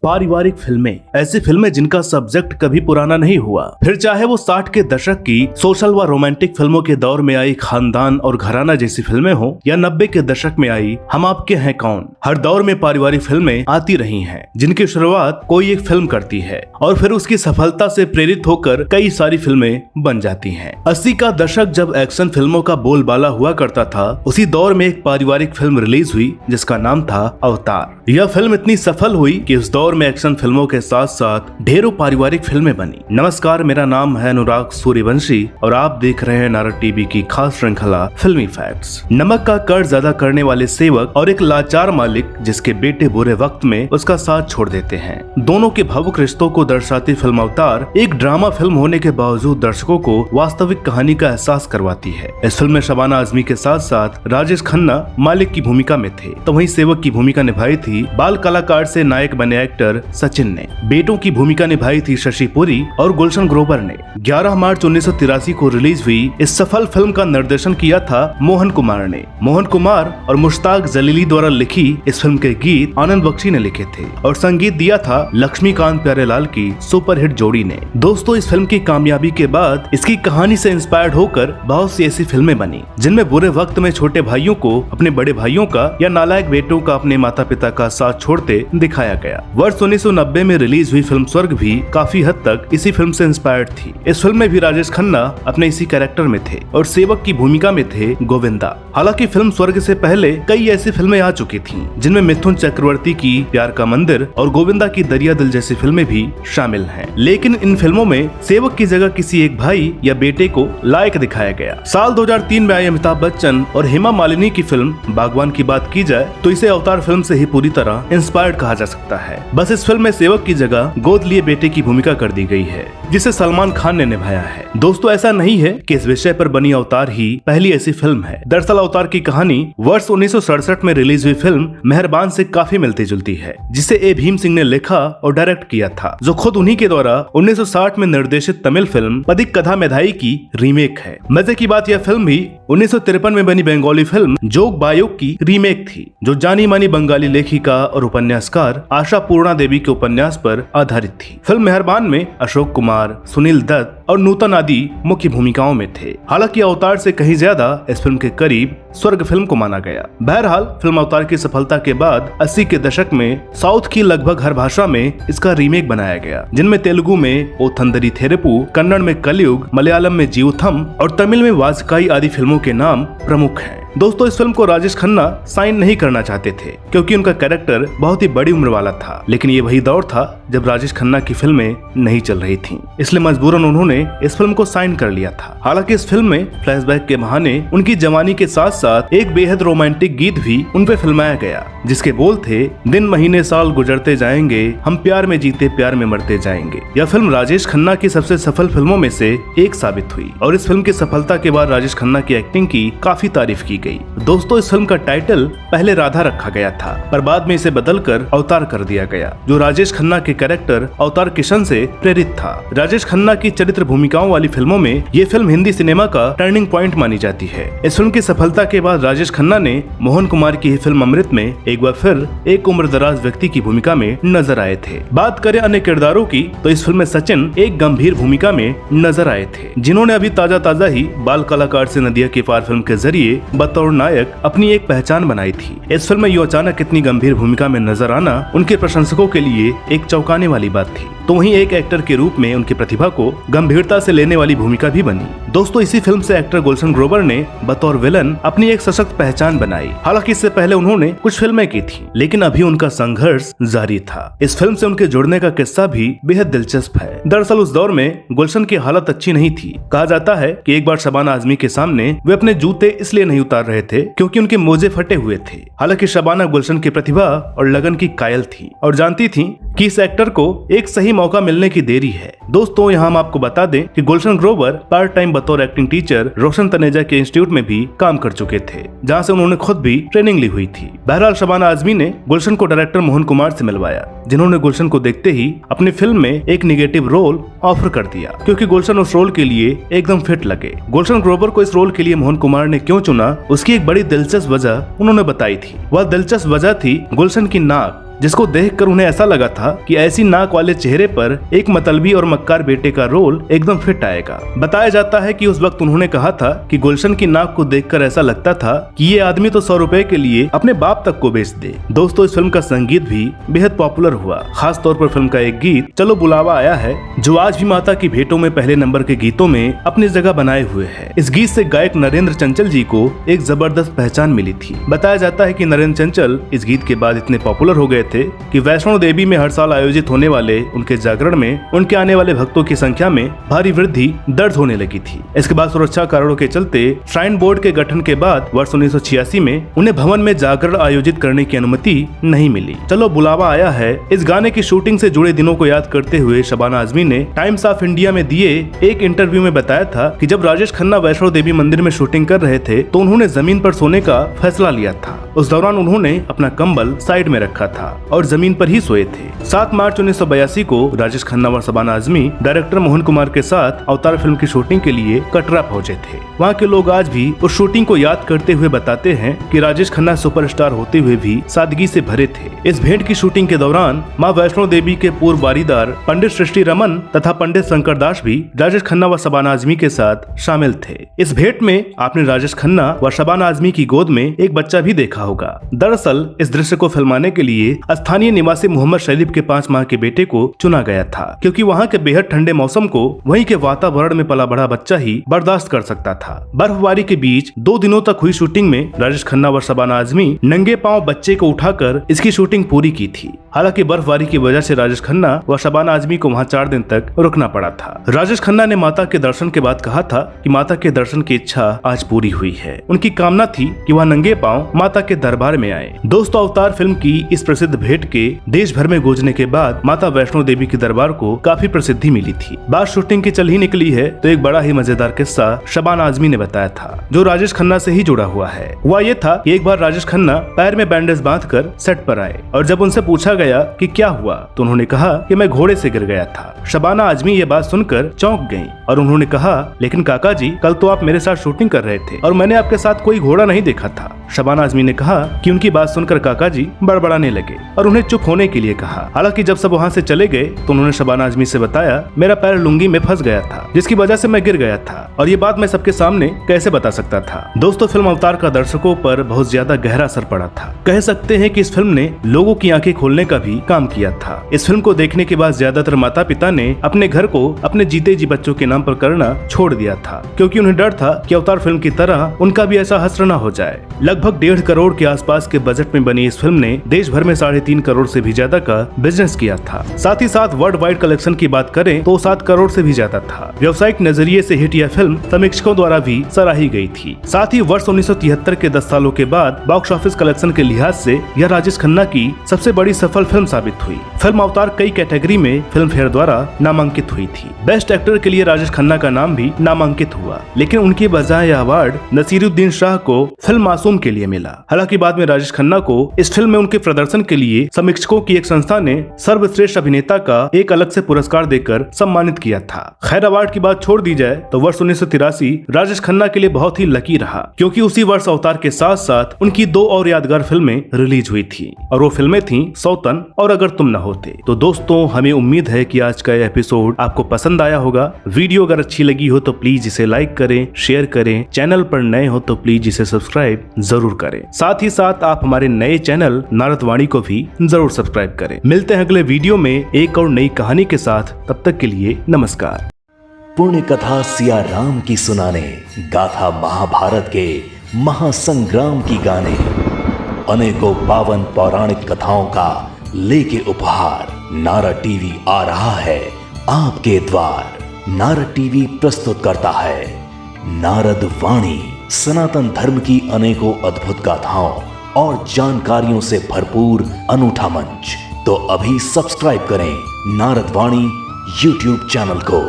पारिवारिक फिल्में, ऐसी फिल्में जिनका सब्जेक्ट कभी पुराना नहीं हुआ, फिर चाहे वो 60 के दशक की सोशल व रोमांटिक फिल्मों के दौर में आई खानदान और घराना जैसी फिल्में हो या 90 के दशक में आई हम आपके हैं कौन। हर दौर में पारिवारिक फिल्में आती रही हैं, जिनकी शुरुआत कोई एक फिल्म करती है और फिर उसकी सफलता से प्रेरित होकर कई सारी फिल्में बन जाती हैं। 80 का दशक जब एक्शन फिल्मों का बोलबाला हुआ करता था, उसी दौर में एक पारिवारिक फिल्म रिलीज हुई जिसका नाम था अवतार। यह फिल्म इतनी सफल हुई कि उस दौर में एक्शन फिल्मों के साथ साथ ढेरों पारिवारिक फिल्में बनी। नमस्कार, मेरा नाम है अनुराग सूर्यवंशी और आप देख रहे हैं नारद टीवी की खास श्रृंखला फिल्मी फैक्ट्स। नमक का कर्ज अदा करने वाले सेवक और एक लाचार मालिक जिसके बेटे बुरे वक्त में उसका साथ छोड़ देते हैं, दोनों के भावुक रिश्तों को दर्शाती फिल्म अवतार एक ड्रामा फिल्म होने के बावजूद दर्शकों को वास्तविक कहानी का एहसास करवाती है। इस फिल्म में शबाना आजमी के साथ साथ राजेश खन्ना मालिक की भूमिका में थे, तो वहीं सेवक की भूमिका निभाई थी बाल कलाकार से नायक बने एक्टर सचिन ने। बेटों की भूमिका निभाई थी शशि पुरी और गुलशन ग्रोवर ने। 11 मार्च 1983 को रिलीज हुई इस सफल फिल्म का निर्देशन किया था मोहन कुमार ने। मोहन कुमार और मुश्ताक जलीली द्वारा लिखी इस फिल्म के गीत आनंद बख्शी ने लिखे थे और संगीत दिया था लक्ष्मीकांत प्यारेलाल की सुपरहिट जोड़ी ने। दोस्तों, इस फिल्म की कामयाबी के बाद इसकी कहानी से इंस्पायर्ड होकर बहुत सी ऐसी फिल्में बनी जिनमें बुरे वक्त में छोटे भाइयों को अपने बड़े भाइयों का या नालायक बेटों का अपने माता पिता का साथ छोड़ते दिखाया गया। वर्ष 1990 में रिलीज हुई फिल्म स्वर्ग भी काफी हद तक इसी फिल्म से इंस्पायर्ड थी। इस फिल्म में भी राजेश खन्ना अपने इसी कैरेक्टर में थे और सेवक की भूमिका में थे गोविंदा। हालांकि फिल्म स्वर्ग से पहले कई ऐसी फिल्में आ चुकी थीं, जिनमें मिथुन चक्रवर्ती की प्यार का मंदिर और गोविंदा की दरिया दिल जैसी फिल्में भी शामिल हैं। लेकिन इन फिल्मों में सेवक की जगह किसी एक भाई या बेटे को लायक दिखाया गया। साल 2003 में आई अमिताभ बच्चन और हेमा मालिनी की फिल्म बागवान की बात की जाए तो इसे अवतार फिल्म से ही पूरी तरह इंस्पायर्ड कहा जा सकता है। बस इस फिल्म में सेवक की जगह गोद लिए बेटे की भूमिका कर दी गई है, जिसे सलमान खान ने निभाया है। दोस्तों, ऐसा नहीं है कि इस विषय पर बनी अवतार ही पहली ऐसी फिल्म है। दरअसल अवतार की कहानी वर्ष 1967 में रिलीज हुई फिल्म मेहरबान से काफी मिलती जुलती है, जिसे ए भीम सिंह ने लिखा और डायरेक्ट किया था, जो खुद उन्हीं के द्वारा 1960 में निर्देशित तमिल फिल्म पदिक कथा मेधाई की रीमेक है। मजे की बात, यह फिल्म भी 1953 में बनी बंगाली फिल्म जोग बायोग की रीमेक थी, जो जानी मानी बंगाली लेखिका और उपन्यासकार आशा पूर्णा देवी के उपन्यास पर आधारित थी। फिल्म मेहरबान में अशोक कुमार, सुनील दत्त और नूतन आदि मुख्य भूमिकाओं में थे। हालांकि अवतार से कहीं ज्यादा इस फिल्म के करीब स्वर्ग फिल्म को माना गया। बहरहाल फिल्म अवतार की सफलता के बाद 80 के दशक में साउथ की लगभग हर भाषा में इसका रीमेक बनाया गया, जिनमें तेलुगु में ओ थंदरी थेरेपू, कन्नड़ में कलयुग, मलयालम में जीवथम और तमिल में वाजकाई आदि फिल्मों के नाम प्रमुख हैं। दोस्तों, इस फिल्म को राजेश खन्ना साइन नहीं करना चाहते थे क्योंकि उनका कैरेक्टर बहुत ही बड़ी उम्र वाला था, लेकिन ये वही दौर था जब राजेश खन्ना की फिल्में नहीं चल रही थीं, इसलिए मजबूरन उन्होंने इस फिल्म को साइन कर लिया था। हालांकि इस फिल्म में फ्लैशबैक के बहाने उनकी जवानी के साथ साथ एक बेहद रोमांटिक गीत भी उन पे फिल्माया गया, जिसके बोल थे, दिन महीने साल गुजरते जाएंगे, हम प्यार में जीते प्यार में मरते जाएंगे। यह फिल्म राजेश खन्ना की सबसे सफल फिल्मों में से एक साबित हुई और इस फिल्म की सफलता के बाद राजेश खन्ना की एक्टिंग की काफी तारीफ की गई। दोस्तों, इस फिल्म का टाइटल पहले राधा रखा गया था, पर बाद में इसे बदलकर अवतार कर दिया गया, जो राजेश खन्ना के कैरेक्टर अवतार किशन से प्रेरित था। राजेश खन्ना की चरित्र भूमिकाओं वाली फिल्मों में ये फिल्म हिंदी सिनेमा का टर्निंग पॉइंट मानी जाती है। इस फिल्म की सफलता के बाद राजेश खन्ना ने मोहन कुमार की फिल्म अमृत में एक बार फिर एक उम्रदराज व्यक्ति की भूमिका में नजर आए थे। बात करें अन्य किरदारों की तो इस फिल्म में सचिन एक गंभीर भूमिका में नजर आए थे, जिन्होंने अभी ताजा ही बाल कलाकार से नदिया के पार फिल्म के जरिए बतौर नायक अपनी एक पहचान बनाई थी। इस फिल्म में यूं अचानक इतनी गंभीर भूमिका में नजर आना उनके प्रशंसकों के लिए एक चौंकाने वाली बात थी, तो वहीं एक एक्टर के रूप में उनकी प्रतिभा को गंभीरता से लेने वाली भूमिका भी बनी। दोस्तों, इसी फिल्म से एक्टर गुलशन ग्रोवर ने बतौर विलन अपनी एक सशक्त पहचान बनाई। हालांकि इससे पहले उन्होंने कुछ फिल्में की थी, लेकिन अभी उनका संघर्ष जारी था। इस फिल्म से उनके जुड़ने का किस्सा भी बेहद दिलचस्प है। दरअसल उस दौर में गुलशन की हालत अच्छी नहीं थी। कहा जाता है कि एक बार शबाना आजमी के सामने वे अपने जूते इसलिए नहीं उतार रहे थे क्योंकि उनके मोजे फटे हुए थे। हालांकि शबाना गुलशन की प्रतिभा और लगन की कायल थी और जानती थी कि इस एक्टर को एक सही मौका मिलने की देरी है। दोस्तों, यहाँ हम आपको बता दें कि गुलशन ग्रोवर पार्ट टाइम बतौर एक्टिंग टीचर रोशन तनेजा के इंस्टीट्यूट में भी काम कर चुके थे, जहाँ से उन्होंने खुद भी ट्रेनिंग ली हुई थी। बहरहाल शबाना आजमी ने गुलशन को डायरेक्टर मोहन कुमार से मिलवाया, जिन्होंने गुलशन को देखते ही अपनी फिल्म में एक निगेटिव रोल ऑफर कर दिया, क्योंकि गुलशन उस रोल के लिए एकदम फिट लगे। गुलशन ग्रोवर को इस रोल के लिए मोहन कुमार ने क्यों चुना, उसकी एक बड़ी दिलचस्प वजह उन्होंने बताई थी। वह दिलचस्प वजह थी गुलशन की नाक जिसको देखकर उन्हें ऐसा लगा था कि ऐसी नाक वाले चेहरे पर एक मतलबी और मक्कार बेटे का रोल एकदम फिट आएगा। बताया जाता है कि उस वक्त उन्होंने कहा था कि गुलशन की नाक को देखकर ऐसा लगता था कि ये आदमी तो 100 रुपए के लिए अपने बाप तक को बेच दे। दोस्तों, इस फिल्म का संगीत भी बेहद पॉपुलर हुआ। खास तौर पर फिल्म का एक गीत चलो बुलावा आया है, जो आज भी माता की भेंटों में पहले नंबर के गीतों में अपनी जगह बनाए हुए है। इस गीत से गायक नरेंद्र चंचल जी को एक जबरदस्त पहचान मिली थी। बताया जाता है कि नरेंद्र चंचल इस गीत के बाद इतने पॉपुलर हो गए थे कि वैष्णो देवी में हर साल आयोजित होने वाले उनके जागरण में उनके आने वाले भक्तों की संख्या में भारी वृद्धि दर्ज होने लगी थी। इसके बाद सुरक्षा कारणों के चलते श्राइन बोर्ड के गठन के बाद वर्ष 1986 में उन्हें भवन में जागरण आयोजित करने की अनुमति नहीं मिली। चलो बुलावा आया है इस गाने की शूटिंग से जुड़े दिनों को याद करते हुए शबाना आजमी ने टाइम्स ऑफ इंडिया में दिए एक इंटरव्यू में बताया था कि जब राजेश खन्ना वैष्णो देवी मंदिर में शूटिंग कर रहे थे तो उन्होंने जमीन पर सोने का फैसला लिया था। उस दौरान उन्होंने अपना कंबल साइड में रखा था और जमीन पर ही सोए थे। 7 मार्च 1982 को राजेश खन्ना व शबाना आजमी डायरेक्टर मोहन कुमार के साथ अवतार फिल्म की शूटिंग के लिए कटरा पहुंचे थे। वहां के लोग आज भी उस शूटिंग को याद करते हुए बताते हैं कि राजेश खन्ना सुपरस्टार होते हुए भी सादगी से भरे थे। इस भेंट की शूटिंग के दौरान मां वैष्णो देवी के पूर्व बारीदार पंडित सृष्टि रमन तथा पंडित शंकर दास भी राजेश खन्ना व शबाना आजमी के साथ शामिल थे। इस भेंट में आपने राजेश खन्ना व शबाना आजमी की गोद में एक बच्चा भी देखा होगा। दरअसल इस दृश्य को फिल्माने के लिए स्थानीय निवासी मोहम्मद शरीफ के 5 माह के बेटे को चुना गया था, क्योंकि वहाँ के बेहद ठंडे मौसम को वहीं के वातावरण में पला बढ़ा बच्चा ही बर्दाश्त कर सकता था। बर्फबारी के बीच 2 दिनों तक हुई शूटिंग में राजेश खन्ना व शबाना आजमी नंगे पांव बच्चे को उठाकर इसकी शूटिंग पूरी की थी। हालांकि बर्फबारी की वजह से राजेश खन्ना व शबाना आजमी को वहाँ 4 दिन तक रुकना पड़ा था। राजेश खन्ना ने माता के दर्शन के बाद कहा था कि माता के दर्शन की इच्छा आज पूरी हुई है। उनकी कामना थी कि वह नंगे पांव माता के दरबार में आए। दोस्तों, अवतार फिल्म की इस प्रसिद्ध भेंट के देश भर में गूंजने के बाद माता वैष्णो देवी के दरबार को काफी प्रसिद्धि मिली थी। बात शूटिंग की चल ही निकली है तो एक बड़ा ही मजेदार किस्सा शबाना आजमी ने बताया था, जो राजेश खन्ना से ही जुड़ा हुआ है। हुआ ये था कि एक बार राजेश खन्ना पैर में बैंडेज बांधकर सेट पर आए और जब उनसे पूछा गया कि क्या हुआ तो उन्होंने कहा कि मैं घोड़े से गिर गया था। शबाना आजमी ये बात सुनकर चौंक गयी और उन्होंने कहा, लेकिन काका जी, कल तो आप मेरे साथ शूटिंग कर रहे थे और मैंने आपके साथ कोई घोड़ा नहीं देखा था। शबाना आजमी ने कहा कि उनकी बात सुनकर काका जी बड़बड़ाने लगे और उन्हें चुप होने के लिए कहा। हालांकि जब सब वहाँ से चले गए तो उन्होंने शबाना आजमी से बताया, मेरा पैर लुंगी में फंस गया था जिसकी वजह से मैं गिर गया था और ये बात मैं सबके सामने कैसे बता सकता था। दोस्तों, फिल्म अवतार का दर्शकों पर बहुत ज्यादा गहरा असर पड़ा था। कह सकते हैं कि इस फिल्म ने लोगों की आंखें खोलने का भी काम किया था। इस फिल्म को देखने के बाद ज्यादातर माता पिता ने अपने घर को अपने जीते जी बच्चों के नाम पर करना छोड़ दिया था, क्योंकि उन्हें डर था कि अवतार फिल्म की तरह उनका भी ऐसा हश्र न हो जाए। लगभग 1.5 करोड़ के आसपास के बजट में बनी इस फिल्म ने देश भर में 3.5 करोड़ से भी ज्यादा का बिजनेस किया था। साथ ही साथ वर्ल्ड वाइड कलेक्शन की बात करें तो 7 करोड़ से भी ज्यादा था। व्यावसायिक नजरिए से हिट यह फिल्म समीक्षकों द्वारा भी सराही गई थी। साथ ही वर्ष 1973 के 10 सालों के बाद बॉक्स ऑफिस कलेक्शन के लिहाज से यह राजेश खन्ना की सबसे बड़ी सफल फिल्म साबित हुई। फिल्म अवतार कई कैटेगरी में फिल्म फेयर द्वारा नामांकित हुई थी। बेस्ट एक्टर के लिए राजेश खन्ना का नाम भी नामांकित हुआ, लेकिन उनके बजाय यह अवार्ड नसीरुद्दीन शाह को फिल्म मासूम के लिए मिला। हालांकि बाद में राजेश खन्ना को इस फिल्म में उनके प्रदर्शन के लिए समीक्षकों की एक संस्था ने सर्वश्रेष्ठ अभिनेता का एक अलग से पुरस्कार देकर सम्मानित किया था। खैर, अवार्ड की बात छोड़ दी जाए तो वर्ष 1983 राजेश खन्ना के लिए बहुत ही लकी रहा, क्योंकि उसी वर्ष अवतार के साथ साथ उनकी 2 और यादगार फिल्में रिलीज हुई थी और वो फिल्में थी सौतन और अगर तुम न होते। तो दोस्तों, हमें उम्मीद है कि आज का एपिसोड आपको पसंद आया होगा। वीडियो अगर अच्छी लगी हो तो प्लीज इसे लाइक करें, शेयर करें। चैनल पर नए हो तो प्लीज इसे सब्सक्राइब जरूर करें। साथ ही साथ आप हमारे नए चैनल नारद वाणी को भी जरूर सब्सक्राइब करें। मिलते हैं अगले वीडियो में एक और नई कहानी के साथ। तब तक के लिए नमस्कार। पुण्य कथा सिया राम की सुनाने, गाथा महाभारत के महासंग्राम की गाने, अनेकों पावन पौराणिक कथाओं का लेके उपहार नारद टीवी आ रहा है आपके द्वार। नारद टीवी प्रस्तुत करता है नारद वाणी, सनातन धर्म की अनेकों अद्भुत गाथाओं और जानकारियों से भरपूर अनूठा मंच। तो अभी सब्सक्राइब करें नारद वाणी YouTube चैनल को।